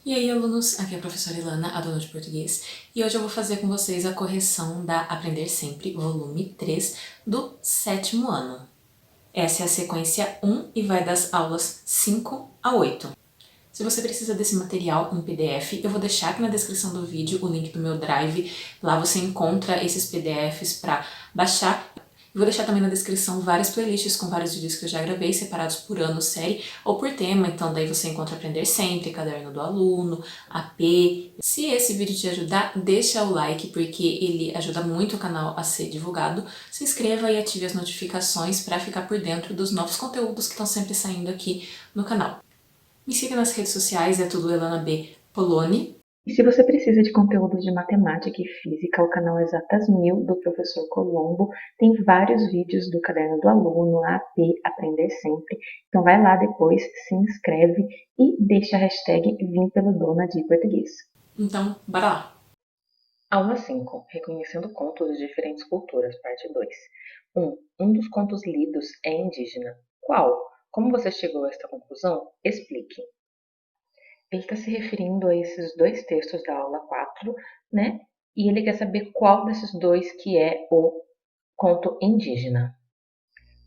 E aí, alunos, aqui é a professora Ilana, aluna de português, e hoje eu vou fazer com vocês a correção da Aprender Sempre, volume 3, do 7º ano. Essa é a sequência 1 e vai das aulas 5 a 8. Se você precisa desse material em PDF, eu vou deixar aqui na descrição do vídeo o link do meu Drive. Lá você encontra esses PDFs para baixar. Eu vou deixar também na descrição várias playlists com vários vídeos que eu já gravei, separados por ano, série ou por tema. Então daí você encontra Aprender Sempre, Caderno do Aluno, AP. Se esse vídeo te ajudar, deixa o like, porque ele ajuda muito o canal a ser divulgado. Se inscreva e ative as notificações para ficar por dentro dos novos conteúdos que estão sempre saindo aqui no canal. Me siga nas redes sociais, é tudo Elana B. Poloni. E se você precisa de conteúdos de matemática e física, o canal Exatas 1000 do professor Colombo tem vários vídeos do Caderno do Aluno, AP, Aprender Sempre. Então vai lá depois, se inscreve e deixa a hashtag Vim pelo Dona de Português. Então, bora lá! Aula 5. Reconhecendo contos de diferentes culturas, parte 2. 1. Um dos contos lidos é indígena. Qual? Como você chegou a esta conclusão? Explique. Ele está se referindo a esses dois textos da aula 4, né? E ele quer saber qual desses dois que é o conto indígena.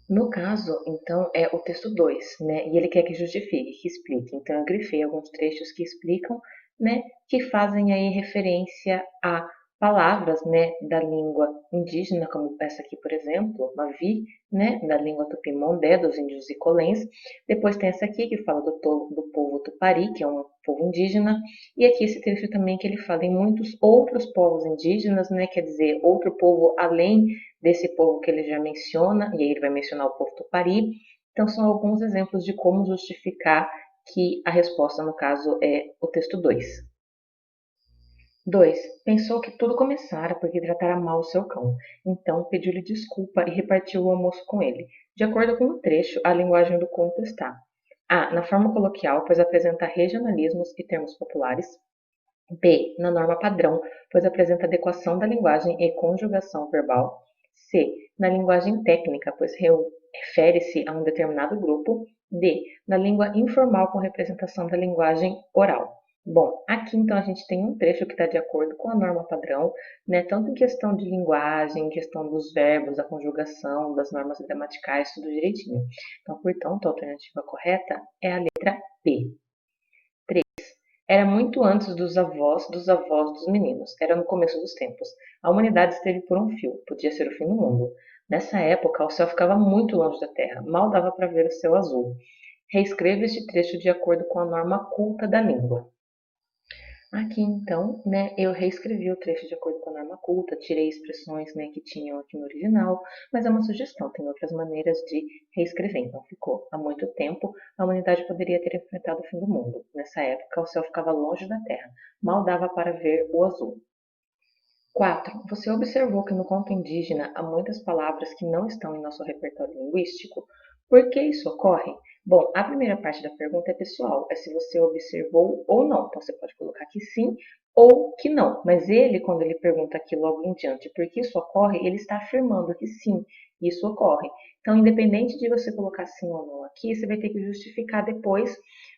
No caso, então, é o texto 2, né? E ele quer que justifique, que explique. Então, eu grifei alguns trechos que explicam, né? Que fazem aí referência a palavras, né? Da língua indígena, como essa aqui, por exemplo, Mavi, né? Da língua Tupimondé, dos índios Icolens. Depois tem essa aqui, que fala do povo Tupari, que é um povo indígena. E aqui esse trecho também que ele fala em muitos outros povos indígenas, né? Quer dizer, outro povo além desse povo que ele já menciona, e aí ele vai mencionar o povo Tupari. Então, são alguns exemplos de como justificar que a resposta, no caso, é o texto 2. 2. Pensou que tudo começara porque tratara mal o seu cão. Então, pediu-lhe desculpa e repartiu o almoço com ele. De acordo com o trecho, a linguagem do conto está: A. Na forma coloquial, pois apresenta regionalismos e termos populares. B. Na norma padrão, pois apresenta adequação da linguagem e conjugação verbal. C. Na linguagem técnica, pois refere-se a um determinado grupo. D. Na língua informal, com representação da linguagem oral. Bom, aqui então a gente tem um trecho que está de acordo com a norma padrão, né? Tanto em questão de linguagem, em questão dos verbos, da conjugação, das normas gramaticais, tudo direitinho. Então, portanto, a alternativa correta é a letra B. Era muito antes dos avós dos meninos. Era no começo dos tempos. A humanidade esteve por um fio. Podia ser o fim do mundo. Nessa época, o céu ficava muito longe da terra. Mal dava para ver o céu azul. Reescreva este trecho de acordo com a norma culta da língua. Aqui, então, né, eu reescrevi o trecho de acordo com a norma culta, tirei expressões, né, que tinham aqui no original, mas é uma sugestão, tem outras maneiras de reescrever. Então, ficou: há muito tempo, a humanidade poderia ter enfrentado o fim do mundo. Nessa época, o céu ficava longe da terra, mal dava para ver o azul. 4. Você observou que no conto indígena há muitas palavras que não estão em nosso repertório linguístico? Por que isso ocorre? Bom, a primeira parte da pergunta é pessoal, é se você observou ou não. Então você pode colocar que sim ou que não. Mas ele, quando ele pergunta aqui logo em diante, por que isso ocorre, ele está afirmando que sim, isso ocorre. Então, independente de você colocar sim ou não aqui, você vai ter que justificar depois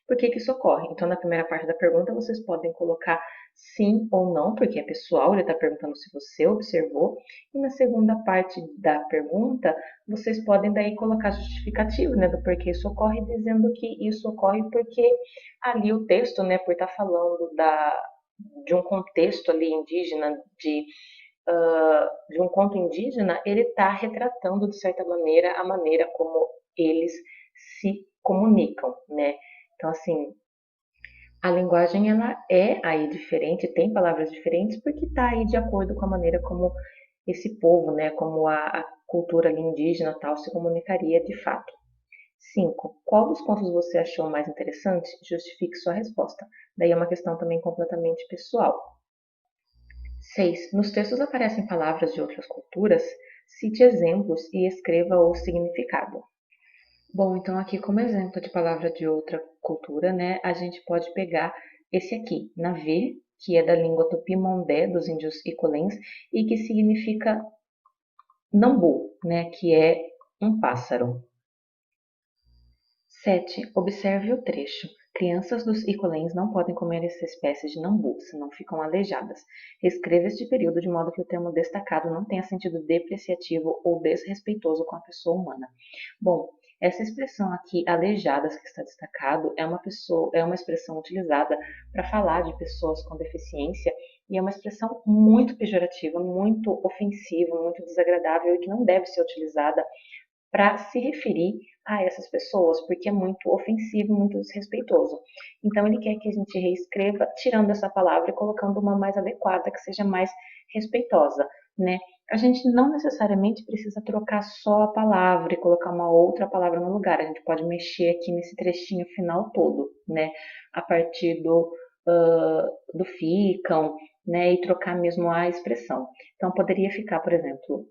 por que isso ocorre. Então, na primeira parte da pergunta, vocês podem colocar sim ou não, porque é pessoal, ele está perguntando se você observou. E na segunda parte da pergunta, vocês podem daí colocar justificativo, né, do porquê isso ocorre, dizendo que isso ocorre porque ali o texto, né, por estar falando de um contexto ali indígena, de um conto indígena, ele está retratando, de certa maneira, a maneira como eles se comunicam, né? Então, assim, a linguagem ela é aí diferente, tem palavras diferentes, porque está aí de acordo com a maneira como esse povo, né, como a cultura ali indígena tal se comunicaria de fato. 5. Qual dos contos você achou mais interessante? Justifique sua resposta. Daí é uma questão também completamente pessoal. 6. Nos textos aparecem palavras de outras culturas? Cite exemplos e escreva o significado. Bom, então aqui como exemplo de palavra de outra cultura, né, a gente pode pegar esse aqui, navê, que é da língua tupimondé dos índios icolens e que significa nambu, né, que é um pássaro. 7. Observe o trecho. Crianças dos Icolens não podem comer essa espécie de nambu, senão ficam aleijadas. Reescreva este período de modo que o termo destacado não tenha sentido depreciativo ou desrespeitoso com a pessoa humana. Bom, essa expressão aqui, aleijadas, que está destacado, é uma expressão utilizada para falar de pessoas com deficiência e é uma expressão muito pejorativa, muito ofensiva, muito desagradável e que não deve ser utilizada para se referir a essas pessoas, porque é muito ofensivo, muito desrespeitoso. Então ele quer que a gente reescreva, tirando essa palavra e colocando uma mais adequada, que seja mais respeitosa, né? A gente não necessariamente precisa trocar só a palavra e colocar uma outra palavra no lugar. A gente pode mexer aqui nesse trechinho final todo, né? A partir do ficam, né? E trocar mesmo a expressão. Então poderia ficar, por exemplo,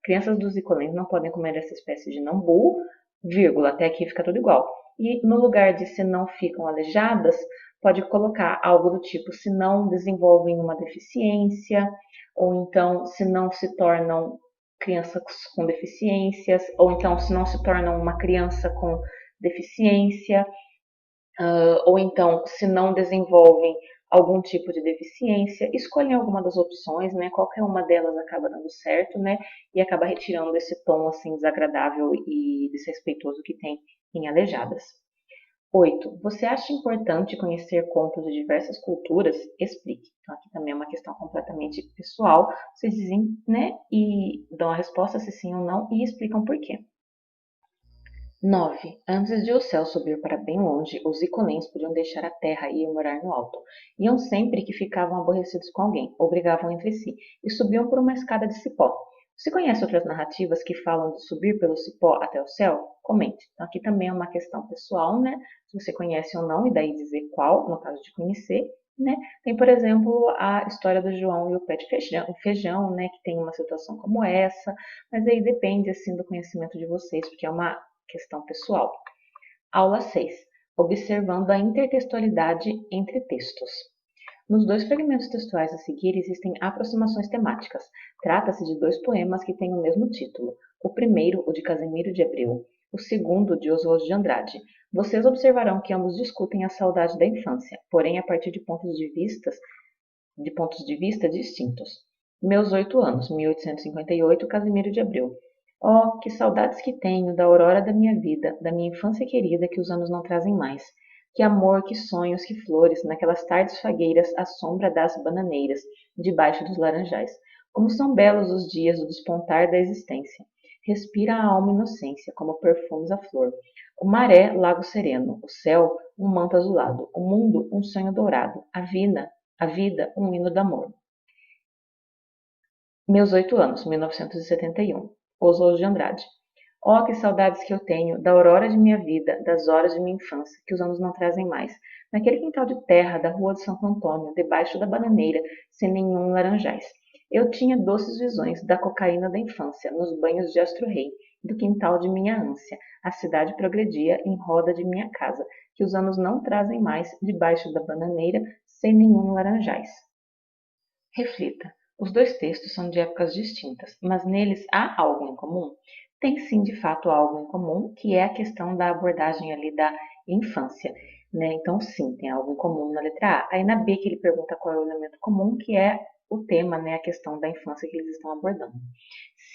crianças dos Icolens não podem comer essa espécie de nambu, vírgula, até aqui fica tudo igual. E no lugar de se não ficam aleijadas, pode colocar algo do tipo se não desenvolvem uma deficiência, ou então se não se tornam crianças com deficiências, ou então se não se tornam uma criança com deficiência, ou então se não desenvolvem algum tipo de deficiência, escolhem alguma das opções, né? Qualquer uma delas acaba dando certo, né? E acaba retirando esse tom assim desagradável e desrespeitoso que tem em aleijadas. 8. Você acha importante conhecer contos de diversas culturas? Explique. Então, aqui também é uma questão completamente pessoal. Vocês dizem, né? E dão a resposta se sim ou não e explicam por quê. 9. Antes de o céu subir para bem longe, os Icolens podiam deixar a terra e ir morar no alto. Iam sempre que ficavam aborrecidos com alguém, ou brigavam entre si, e subiam por uma escada de cipó. Você conhece outras narrativas que falam de subir pelo cipó até o céu? Comente. Então, aqui também é uma questão pessoal, né? Se você conhece ou não, e daí dizer qual, no caso de conhecer, né? Tem, por exemplo, a história do João e o pé de feijão, né? Que tem uma situação como essa, mas aí depende, assim, do conhecimento de vocês, porque é uma questão pessoal. Aula 6. Observando a intertextualidade entre textos. Nos dois fragmentos textuais a seguir existem aproximações temáticas. Trata-se de dois poemas que têm o mesmo título. O primeiro, o de Casimiro de Abreu, o segundo, de Oswald de Andrade. Vocês observarão que ambos discutem a saudade da infância, porém a partir de pontos de vista distintos. Meus 8 anos, 1858, Casimiro de Abreu. Oh, que saudades que tenho da aurora da minha vida, da minha infância querida que os anos não trazem mais. Que amor, que sonhos, que flores, naquelas tardes fagueiras à sombra das bananeiras, debaixo dos laranjais. Como são belos os dias do despontar da existência. Respira a alma inocência, como perfumes a flor. O maré, lago sereno. O céu, um manto azulado. O mundo, um sonho dourado. A vida, um hino d'amor. Meus 8 anos, 1971. Oswald de Andrade. Oh, que saudades que eu tenho da aurora de minha vida, das horas de minha infância, que os anos não trazem mais. Naquele quintal de terra da rua de Santo Antônio, debaixo da bananeira, sem nenhum laranjais. Eu tinha doces visões da cocaína da infância, nos banhos de Astro-Rei, do quintal de minha ânsia. A cidade progredia em roda de minha casa, que os anos não trazem mais, debaixo da bananeira, sem nenhum laranjais. Reflita. Os dois textos são de épocas distintas, mas neles há algo em comum? Tem sim, de fato, algo em comum, que é a questão da abordagem ali da infância, né? Então, sim, tem algo em comum na letra A. Aí na B que ele pergunta qual é o elemento comum, que é o tema, né, a questão da infância que eles estão abordando.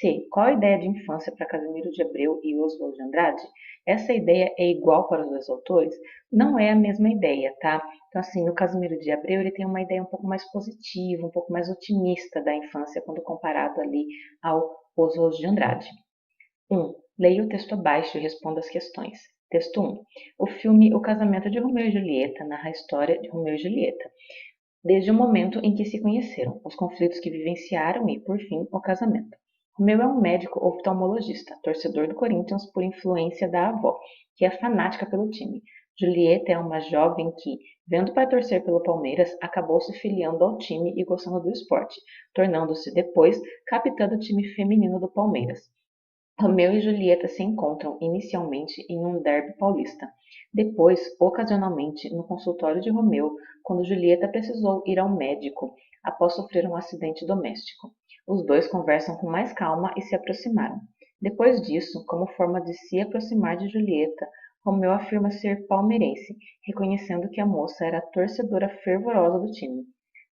C. Qual a ideia de infância para Casimiro de Abreu e Oswald de Andrade? Essa ideia é igual para os dois autores? Não é a mesma ideia, tá? Então, assim, no Casimiro de Abreu, ele tem uma ideia um pouco mais positiva, um pouco mais otimista da infância, quando comparado ali ao Oswald de Andrade. 1. Leia o texto abaixo e responda as questões. Texto 1. O filme O Casamento de Romeu e Julieta narra a história de Romeu e Julieta, desde o momento em que se conheceram, os conflitos que vivenciaram e, por fim, o casamento. Romeu é um médico oftalmologista, torcedor do Corinthians por influência da avó, que é fanática pelo time. Julieta é uma jovem que, vendo para torcer pelo Palmeiras, acabou se filiando ao time e gostando do esporte, tornando-se depois capitã do time feminino do Palmeiras. Romeu e Julieta se encontram inicialmente em um derby paulista, depois, ocasionalmente, no consultório de Romeu, quando Julieta precisou ir ao médico após sofrer um acidente doméstico. Os dois conversam com mais calma e se aproximaram. Depois disso, como forma de se aproximar de Julieta, Romeu afirma ser palmeirense, reconhecendo que a moça era torcedora fervorosa do time.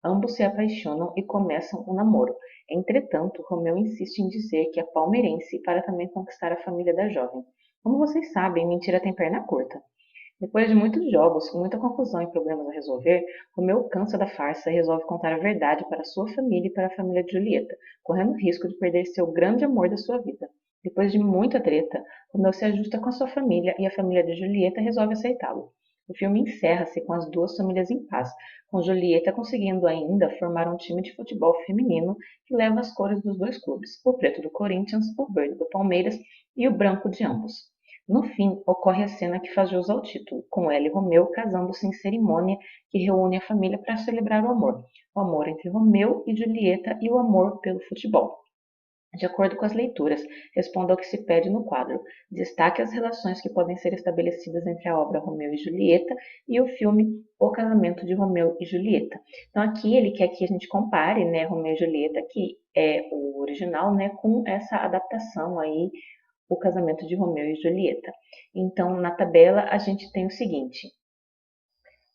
Ambos se apaixonam e começam um namoro. Entretanto, Romeu insiste em dizer que é palmeirense para também conquistar a família da jovem. Como vocês sabem, mentira tem perna curta. Depois de muitos jogos, com muita confusão e problemas a resolver, Romeu cansa da farsa e resolve contar a verdade para sua família e para a família de Julieta, correndo o risco de perder seu grande amor da sua vida. Depois de muita treta, Romeu se ajusta com a sua família e a família de Julieta resolve aceitá-lo. O filme encerra-se com as duas famílias em paz, com Julieta conseguindo ainda formar um time de futebol feminino que leva as cores dos dois clubes, o preto do Corinthians, o verde do Palmeiras e o branco de ambos. No fim, ocorre a cena que faz jus ao título, com ela e Romeu casando-se em cerimônia que reúne a família para celebrar o amor entre Romeu e Julieta e o amor pelo futebol. De acordo com as leituras, responda ao que se pede no quadro. Destaque as relações que podem ser estabelecidas entre a obra Romeu e Julieta e o filme O Casamento de Romeu e Julieta. Então aqui ele quer que a gente compare, né, Romeu e Julieta, que é o original, né, com essa adaptação aí, O Casamento de Romeu e Julieta. Então na tabela a gente tem o seguinte: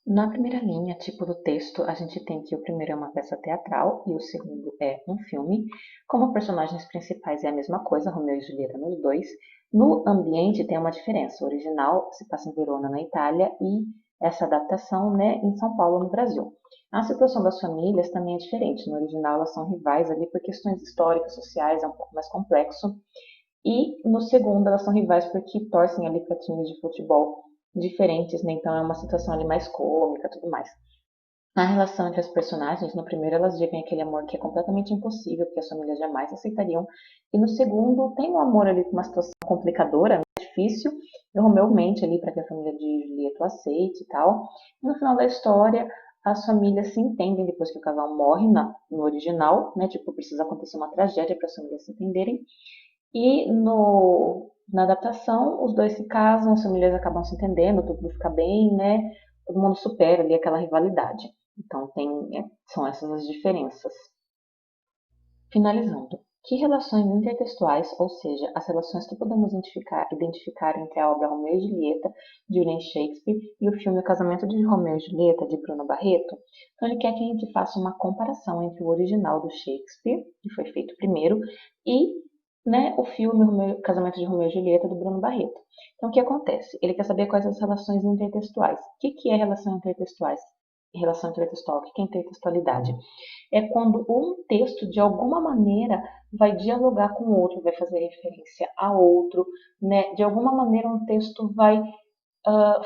na primeira linha, tipo do texto, a gente tem que o primeiro é uma peça teatral e o segundo é um filme. Como personagens principais é a mesma coisa, Romeu e Julieta nos dois. No ambiente tem uma diferença. O original se passa em Verona, na Itália, e essa adaptação, né, em São Paulo, no Brasil. A situação das famílias também é diferente. No original elas são rivais ali por questões históricas, sociais, é um pouco mais complexo. E no segundo elas são rivais porque torcem ali para times de futebol diferentes, né? Então é uma situação ali mais cômica, tudo mais. Na relação entre as personagens, no primeiro elas vivem aquele amor que é completamente impossível, que as famílias jamais aceitariam. E no segundo tem um amor ali com uma situação complicadora, né? Difícil. E o Romeu mente ali para que a família de Julieta o aceite e tal. E no final da história, as famílias se entendem depois que o casal morre no original, né? Tipo, precisa acontecer uma tragédia para as famílias se entenderem. E na adaptação, os dois se casam, as famílias acabam se entendendo, tudo fica bem, né? Todo mundo supera ali aquela rivalidade. Então, são essas as diferenças. Finalizando. Que relações intertextuais, ou seja, as relações que podemos identificar entre a obra Romeu e Julieta, de William Shakespeare, e o filme O Casamento de Romeu e Julieta, de Bruno Barreto? Então, ele quer que a gente faça uma comparação entre o original do Shakespeare, que foi feito primeiro, e, né, o filme O Casamento de Romeu e Julieta, do Bruno Barreto. Então, o que acontece? Ele quer saber quais as relações intertextuais. O que é relação intertextuais? Relação intertextual. O que é intertextualidade? É quando um texto, de alguma maneira, vai dialogar com o outro, vai fazer referência a outro, né? De alguma maneira, um texto vai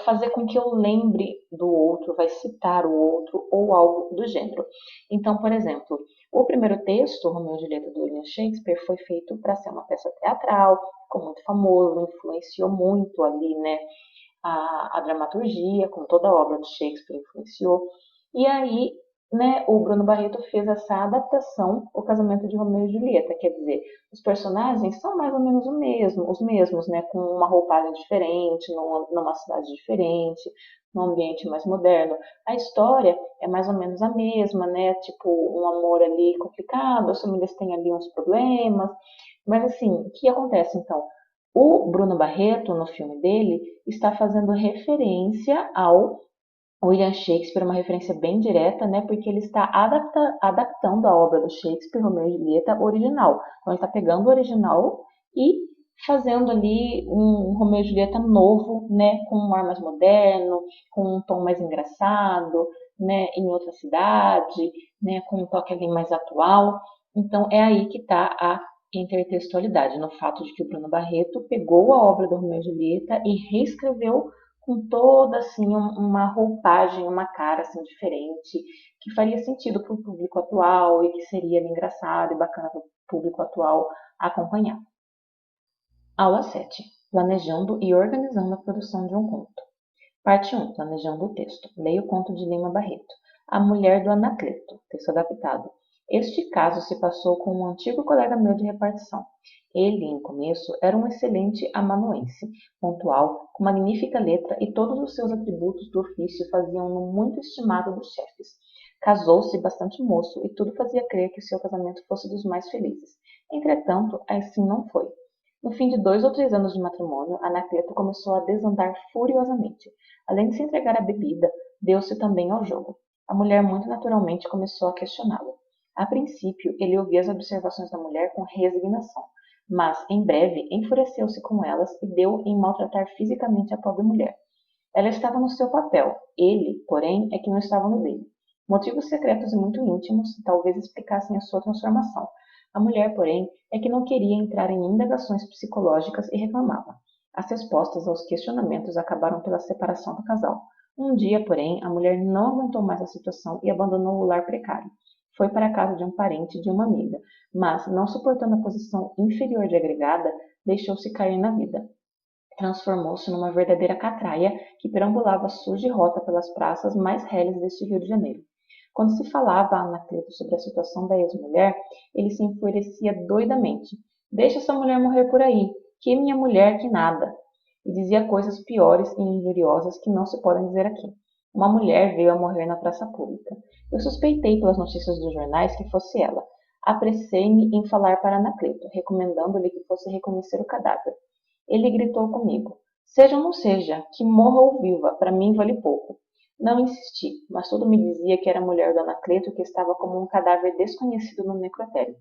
fazer com que eu lembre do outro, vai citar o outro ou algo do gênero. Então, por exemplo, o primeiro texto, Romeu e Julieta, do William Shakespeare, foi feito para ser uma peça teatral, ficou muito famoso, influenciou muito ali, né, a dramaturgia, como toda a obra de Shakespeare influenciou. E aí, né, o Bruno Barreto fez essa adaptação, O Casamento de Romeu e Julieta, quer dizer, os personagens são mais ou menos os mesmos, né, com uma roupagem diferente, numa cidade diferente, num ambiente mais moderno. A história é mais ou menos a mesma, né, tipo, um amor ali complicado, as famílias têm ali uns problemas, mas assim, o que acontece então? O Bruno Barreto, no filme dele, está fazendo referência ao William Shakespeare, uma referência bem direta, né? Porque ele está adaptando a obra do Shakespeare, Romeu e Julieta, original. Então ele está pegando o original e fazendo ali um Romeu e Julieta novo, né? Com um ar mais moderno, com um tom mais engraçado, né? Em outra cidade, né? Com um toque ali mais atual. Então é aí que está a intertextualidade, no fato de que o Bruno Barreto pegou a obra do Romeu e Julieta e reescreveu com toda assim uma roupagem, uma cara assim diferente, que faria sentido para o público atual e que seria engraçado e bacana para o público atual acompanhar. Aula 7. Planejando e organizando a produção de um conto. Parte 1. Planejando o texto. Leia o conto de Lima Barreto. A Mulher do Anacleto. Texto adaptado. Este caso se passou com um antigo colega meu de repartição. Ele, em começo, era um excelente amanuense, pontual, com magnífica letra e todos os seus atributos do ofício faziam-no muito estimado dos chefes. Casou-se bastante moço e tudo fazia crer que o seu casamento fosse dos mais felizes. Entretanto, assim não foi. No fim de 2 ou 3 anos de matrimônio, Anacleto começou a desandar furiosamente. Além de se entregar à bebida, deu-se também ao jogo. A mulher muito naturalmente começou a questioná-lo. A princípio, ele ouvia as observações da mulher com resignação, mas, em breve, enfureceu-se com elas e deu em maltratar fisicamente a pobre mulher. Ela estava no seu papel, ele, porém, é que não estava no dele. Motivos secretos e muito íntimos talvez explicassem a sua transformação. A mulher, porém, é que não queria entrar em indagações psicológicas e reclamava. As respostas aos questionamentos acabaram pela separação do casal. Um dia, porém, a mulher não aguentou mais a situação e abandonou o lar precário. Foi para a casa de um parente de uma amiga, mas, não suportando a posição inferior de agregada, deixou-se cair na vida. Transformou-se numa verdadeira catraia que perambulava suja e rota pelas praças mais réis deste Rio de Janeiro. Quando se falava a Anacleto sobre a situação da ex-mulher, ele se enfurecia doidamente. Deixa essa mulher morrer por aí, que minha mulher que nada. E dizia coisas piores e injuriosas que não se podem dizer aqui. Uma mulher veio a morrer na praça pública. Eu suspeitei pelas notícias dos jornais que fosse ela. Apressei-me em falar para Anacleto, recomendando-lhe que fosse reconhecer o cadáver. Ele gritou comigo. Seja ou não seja, que morra ou viva, para mim vale pouco. Não insisti, mas tudo me dizia que era a mulher do Anacleto que estava como um cadáver desconhecido no necrotério.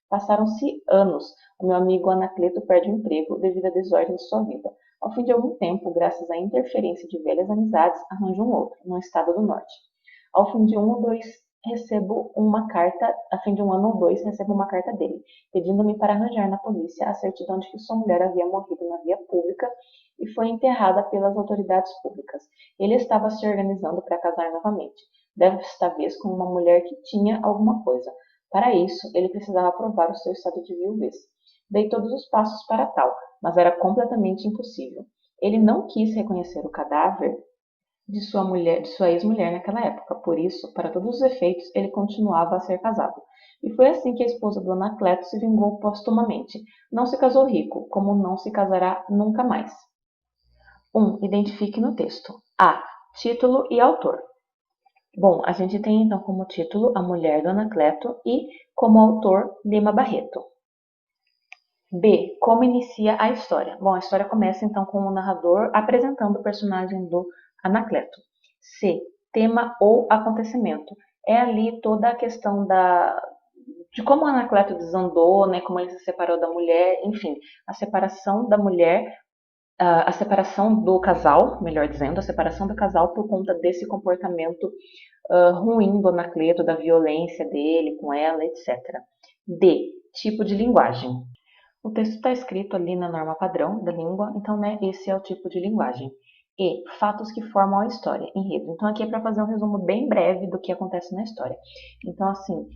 Passaram-se anos. O meu amigo Anacleto perde o emprego devido à desordem de sua vida. Ao fim de algum tempo, graças à interferência de velhas amizades, arranjo um outro, no estado do norte. Ao fim de um ou dois recebo uma carta, a fim de um ano ou dois, recebo uma carta dele, pedindo-me para arranjar na polícia a certidão de que sua mulher havia morrido na via pública e foi enterrada pelas autoridades públicas. Ele estava se organizando para casar novamente, desta vez com uma mulher que tinha alguma coisa. Para isso, ele precisava provar o seu estado de viuvez. Dei todos os passos para tal, mas era completamente impossível. Ele não quis reconhecer o cadáver de sua ex-mulher naquela época. Por isso, para todos os efeitos, ele continuava a ser casado. E foi assim que a esposa do Anacleto se vingou postumamente. Não se casou rico, como não se casará nunca mais. 1. Identifique no texto. A. Título e autor. Bom, a gente tem então como título A Mulher do Anacleto e como autor Lima Barreto. B. Como inicia a história? Bom, a história começa então com o narrador apresentando o personagem do Anacleto. C. Tema ou acontecimento. É ali toda a questão de como o Anacleto desandou, né, como ele se separou da mulher, enfim, a separação da mulher, a separação do casal, melhor dizendo, a separação do casal por conta desse comportamento ruim do Anacleto, da violência dele com ela, etc. D. Tipo de linguagem. O texto está escrito ali na norma padrão da língua, então, né, esse é o tipo de linguagem. E. Fatos que formam a história, enredo. Então, aqui é para fazer um resumo bem breve do que acontece na história. Então, assim,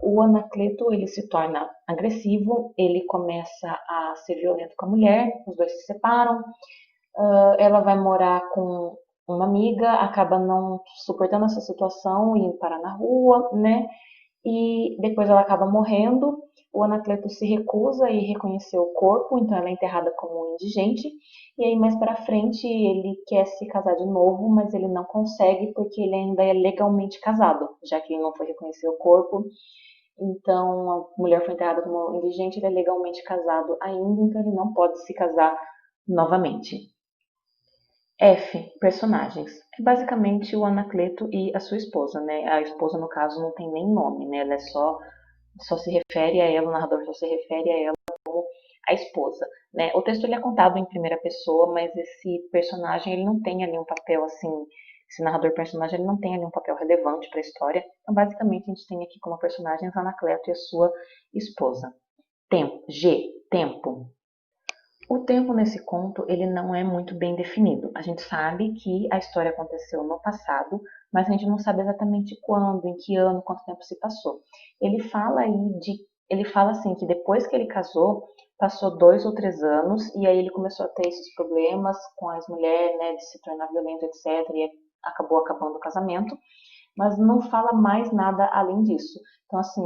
o Anacleto, ele se torna agressivo, ele começa a ser violento com a mulher, os dois se separam, ela vai morar com uma amiga, acaba não suportando essa situação e indo parar na rua, né? E depois ela acaba morrendo. O Anacleto se recusa a reconhecer o corpo, então ela é enterrada como um indigente. E aí mais para frente ele quer se casar de novo, mas ele não consegue porque ele ainda é legalmente casado, já que ele não foi reconhecer o corpo. Então a mulher foi enterrada como indigente, ele é legalmente casado ainda, então ele não pode se casar novamente. F. Personagens. É basicamente o Anacleto e a sua esposa, né? A esposa, no caso, não tem nem nome, né? Ela é só se refere a ela, o narrador só se refere a ela como a esposa, né? O texto ele é contado em primeira pessoa, mas esse personagem ele não tem ali um papel assim, esse narrador personagem ele não tem ali um papel relevante para a história. Então, basicamente, a gente tem aqui como personagens Anacleto e a sua esposa. Tempo. G. Tempo. O tempo nesse conto ele não é muito bem definido. A gente sabe que a história aconteceu no passado, mas a gente não sabe exatamente quando, em que ano, quanto tempo se passou. Ele fala assim que depois que ele casou, passou 2 ou 3 anos e aí ele começou a ter esses problemas com a ex-mulher, né, de se tornar violento, etc. E acabou acabando o casamento, mas não fala mais nada além disso. Então, assim,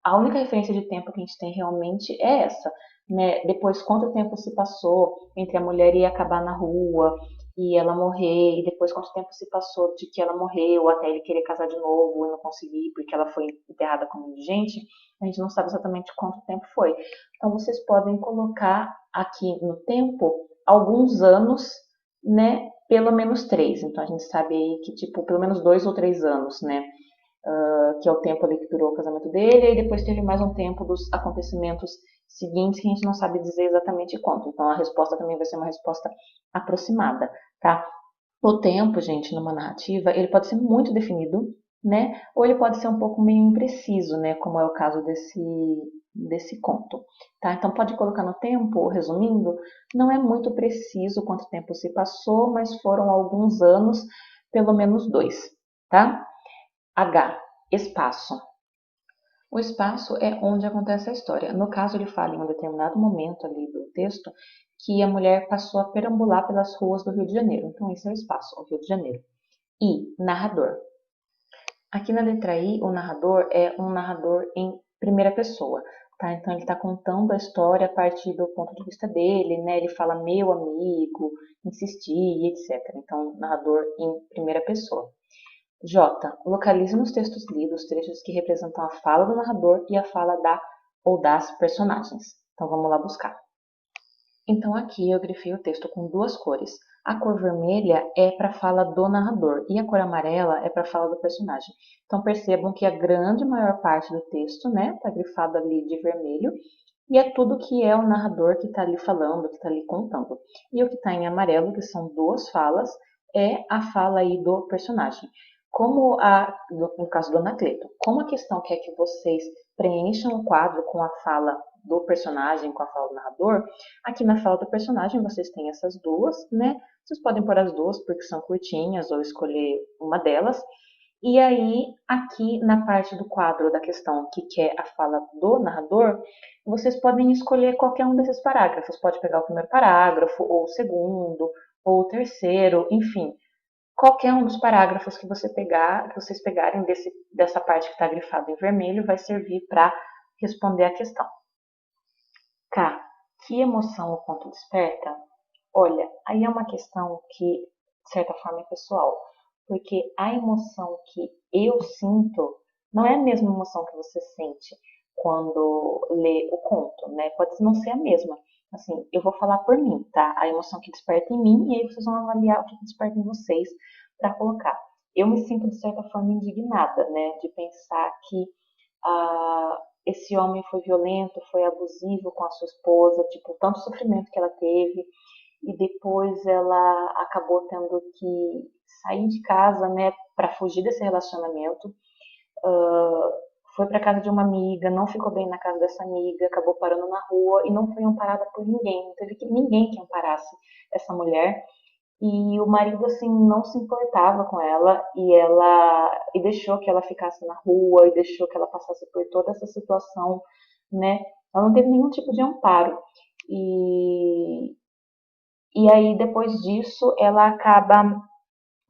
a única referência de tempo que a gente tem realmente é essa, né? Depois, quanto tempo se passou entre a mulher ir acabar na rua e ela morrer, e depois quanto tempo se passou de que ela morreu até ele querer casar de novo e não conseguir porque ela foi enterrada como indigente, a gente não sabe exatamente quanto tempo foi. Então vocês podem colocar aqui no tempo alguns anos, né? Pelo menos 3. Então a gente sabe aí que tipo pelo menos 2 ou 3 anos, né? Que é o tempo ali que durou o casamento dele, e depois teve mais um tempo dos acontecimentos seguintes que a gente não sabe dizer exatamente quanto. Então a resposta também vai ser uma resposta aproximada, tá? O tempo, gente, numa narrativa, ele pode ser muito definido, né? Ou ele pode ser um pouco meio impreciso, né? Como é o caso desse conto, tá? Então pode colocar no tempo, resumindo, não é muito preciso quanto tempo se passou, mas foram alguns anos, pelo menos 2, tá? H, espaço. O espaço é onde acontece a história. No caso, ele fala em um determinado momento ali do texto que a mulher passou a perambular pelas ruas do Rio de Janeiro. Então, esse é o espaço, o Rio de Janeiro. I, narrador. Aqui na letra I, o narrador é um narrador em primeira pessoa. Tá? Então, ele está contando a história a partir do ponto de vista dele, né? Ele fala meu amigo, insisti, etc. Então, narrador em primeira pessoa. J. Localize nos textos lidos trechos que representam a fala do narrador e a fala da ou das personagens. Então vamos lá buscar. Então aqui eu grifei o texto com 2 cores. A cor vermelha é para a fala do narrador e a cor amarela é para a fala do personagem. Então percebam que a grande maior parte do texto, né, está grifado ali de vermelho e é tudo que é o narrador que está ali falando, que está ali contando. E o que está em amarelo, que são 2 falas, é a fala aí do personagem. No caso do Anacleto, como a questão quer que vocês preencham o quadro com a fala do personagem, com a fala do narrador, aqui na fala do personagem vocês têm essas 2, né? Vocês podem pôr as 2 porque são curtinhas ou escolher uma delas. E aí, aqui na parte do quadro da questão que quer a fala do narrador, vocês podem escolher qualquer um desses parágrafos. Pode pegar o primeiro parágrafo, ou o segundo, ou o terceiro, enfim. Qualquer um dos parágrafos que vocês pegarem dessa parte que está grifada em vermelho vai servir para responder a questão. K. Que emoção o conto desperta? Olha, aí é uma questão que, de certa forma, é pessoal. Porque a emoção que eu sinto não é a mesma emoção que você sente quando lê o conto, né? Pode não ser a mesma. Assim, eu vou falar por mim, tá? A emoção que desperta em mim, e aí vocês vão avaliar o que desperta em vocês para colocar. Eu me sinto, de certa forma, indignada, né? De pensar que esse homem foi violento, foi abusivo com a sua esposa, tipo, tanto sofrimento que ela teve, e depois ela acabou tendo que sair de casa, né, para fugir desse relacionamento. Foi para casa de uma amiga, não ficou bem na casa dessa amiga, acabou parando na rua e não foi amparada por ninguém. Não teve ninguém que amparasse essa mulher. E o marido assim não se importava com ela e deixou que ela ficasse na rua e deixou que ela passasse por toda essa situação, né? Ela não teve nenhum tipo de amparo. E aí depois disso ela acaba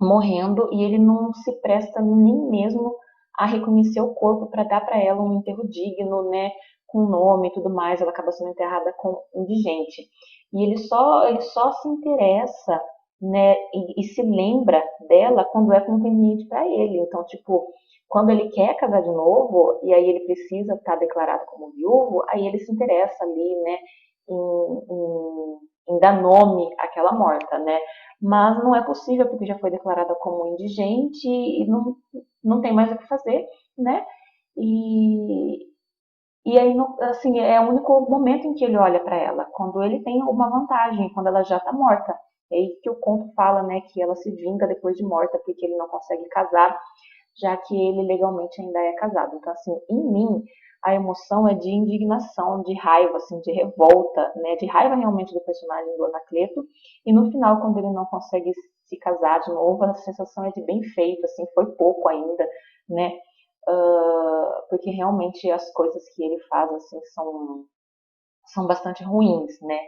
morrendo e ele não se presta nem mesmo a reconhecer o corpo para dar para ela um enterro digno, né, com nome e tudo mais. Ela acaba sendo enterrada com indigente. E ele só se interessa, né, e se lembra dela quando é conveniente para ele. Então, tipo, quando ele quer casar de novo e aí ele precisa estar declarado como viúvo, aí ele se interessa ali, né, em dar nome àquela morta, né? Mas não é possível porque já foi declarada como indigente e não tem mais o que fazer, né? E, e aí, assim, é o único momento em que ele olha para ela, quando ele tem uma vantagem, quando ela já está morta. É aí que o conto fala, né, que ela se vinga depois de morta porque ele não consegue casar, já que ele legalmente ainda é casado. Então, assim, em mim, a emoção é de indignação, de raiva, assim, de revolta, né, de raiva realmente do personagem do Anacleto. E no final, quando ele não consegue se casar de novo, a sensação é de bem feito, assim, foi pouco ainda, né, porque realmente as coisas que ele faz, assim, são bastante ruins, né.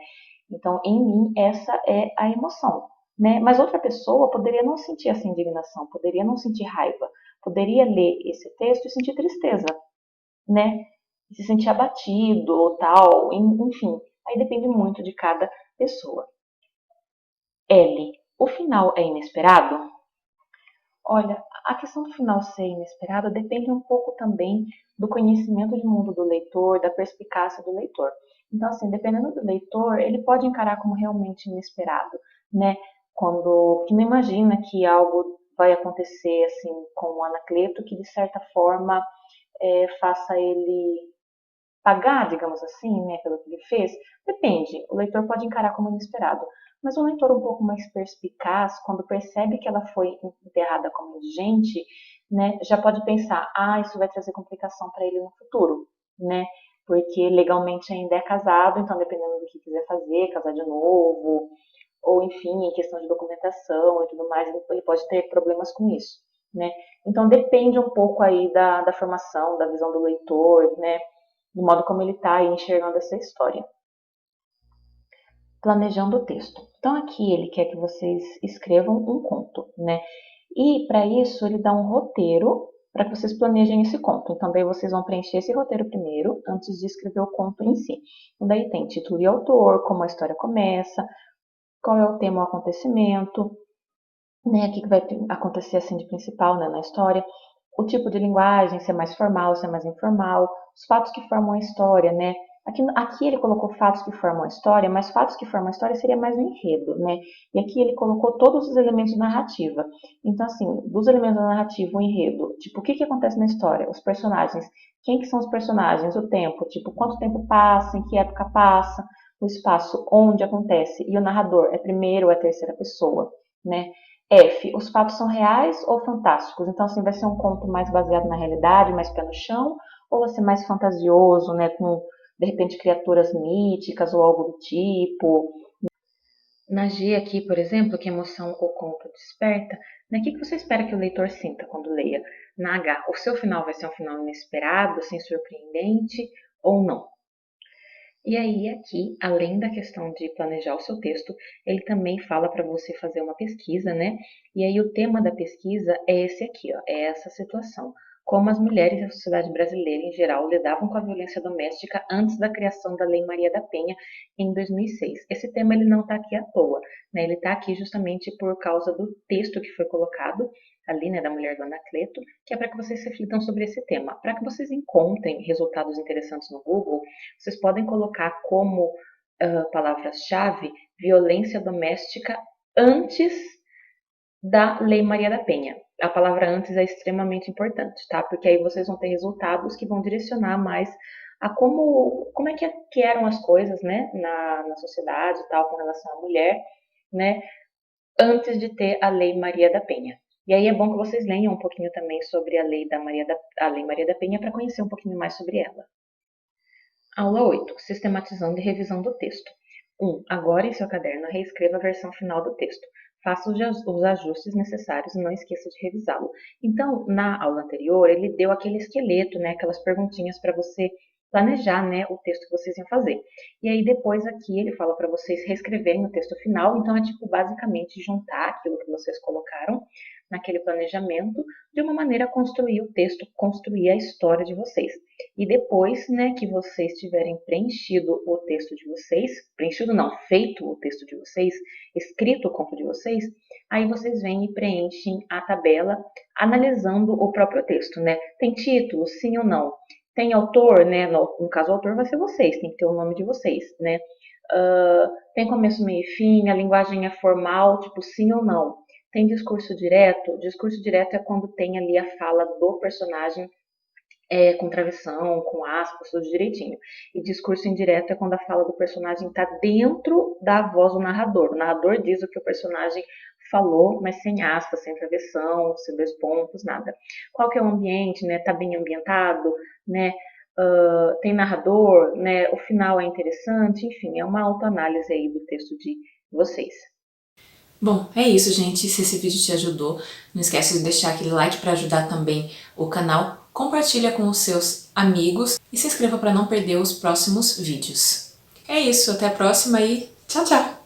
Então, em mim, essa é a emoção, né? Mas outra pessoa poderia não sentir essa indignação, poderia não sentir raiva, poderia ler esse texto e sentir tristeza, né? E se sentir abatido ou tal, enfim. Aí depende muito de cada pessoa. L. O final é inesperado? Olha, a questão do final ser inesperado depende um pouco também do conhecimento de mundo do leitor, da perspicácia do leitor. Então, assim, dependendo do leitor, ele pode encarar como realmente inesperado, né? Que não imagina que algo vai acontecer assim com o Anacleto que de certa forma faça ele pagar, digamos assim, né, pelo que ele fez, depende. O leitor pode encarar como inesperado. Mas um leitor um pouco mais perspicaz, quando percebe que ela foi enterrada como indigente, né, já pode pensar, isso vai trazer complicação para ele no futuro, né? Porque legalmente ainda é casado, então dependendo do que quiser fazer, casar de novo, ou enfim, em questão de documentação e tudo mais, ele pode ter problemas com isso, né? Então depende um pouco aí da formação, da visão do leitor, né? Do modo como ele está enxergando essa história. Planejando o texto. Então aqui ele quer que vocês escrevam um conto, né? E para isso ele dá um roteiro para que vocês planejem esse conto. Então daí vocês vão preencher esse roteiro primeiro, antes de escrever o conto em si. Então daí tem título e autor, como a história começa, qual é o tema ou acontecimento, né? O que vai acontecer assim de principal, né, na história. O tipo de linguagem, se é mais formal, se é mais informal, os fatos que formam a história, né? Aqui ele colocou fatos que formam a história, mas fatos que formam a história seria mais um enredo, né? E aqui ele colocou todos os elementos de narrativa. Então, assim, dos elementos da narrativa, o enredo, tipo, o que acontece na história? Os personagens. Quem que são os personagens? O tempo, tipo, quanto tempo passa, em que época passa, o espaço onde acontece. E o narrador, é primeira ou é terceira pessoa, né? F, os fatos são reais ou fantásticos? Então, assim, vai ser um conto mais baseado na realidade, mais pé no chão, ou vai ser mais fantasioso, né, com, de repente, criaturas míticas ou algo do tipo. Na G aqui, por exemplo, que emoção o conto desperta, né, o que você espera que o leitor sinta quando leia? Na H, o seu final vai ser um final inesperado, assim, surpreendente, ou não? E aí, aqui, além da questão de planejar o seu texto, ele também fala para você fazer uma pesquisa, né? E aí, o tema da pesquisa é esse aqui, ó, é essa situação. Como as mulheres da sociedade brasileira em geral lidavam com a violência doméstica antes da criação da Lei Maria da Penha em 2006. Esse tema ele não está aqui à toa, né? Ele está aqui justamente por causa do texto que foi colocado ali, né, da mulher do Anacleto, que é para que vocês reflitam sobre esse tema. Para que vocês encontrem resultados interessantes no Google, vocês podem colocar como palavras-chave violência doméstica antes da Lei Maria da Penha. A palavra antes é extremamente importante, tá? Porque aí vocês vão ter resultados que vão direcionar mais a como é que eram as coisas, né, na sociedade e tal, com relação à mulher, né, antes de ter a Lei Maria da Penha. E aí é bom que vocês leiam um pouquinho também sobre a Lei Maria da Penha para conhecer um pouquinho mais sobre ela. Aula 8. Sistematizando e revisão do texto. 1. Agora em seu caderno reescreva a versão final do texto. Faça os ajustes necessários e não esqueça de revisá-lo. Então, na aula anterior, ele deu aquele esqueleto, né, aquelas perguntinhas para você planejar, né, o texto que vocês iam fazer. E aí depois aqui ele fala para vocês reescreverem o texto final, então é tipo basicamente juntar aquilo que vocês colocaram naquele planejamento de uma maneira a construir o texto, construir a história de vocês. E depois, né, que vocês tiverem preenchido o texto de vocês, preenchido não, feito o texto de vocês, escrito o conto de vocês, aí vocês vêm e preenchem a tabela analisando o próprio texto, né? Tem título, sim ou não? Tem autor, né? No caso, o autor vai ser vocês, tem que ter o nome de vocês, né? Tem começo, meio e fim, a linguagem é formal, tipo sim ou não. Tem discurso direto? Discurso direto é quando tem ali a fala do personagem com travessão, com aspas, tudo direitinho. E discurso indireto é quando a fala do personagem está dentro da voz do narrador. O narrador diz o que o personagem falou, mas sem aspas, sem travessão, sem dois pontos, nada. Qual que é o ambiente, né? Tá bem ambientado, né? Tem narrador, né? O final é interessante, enfim, é uma autoanálise aí do texto de vocês. Bom, é isso, gente. Se esse vídeo te ajudou, não esquece de deixar aquele like para ajudar também o canal. Compartilha com os seus amigos e se inscreva para não perder os próximos vídeos. É isso, até a próxima e tchau, tchau!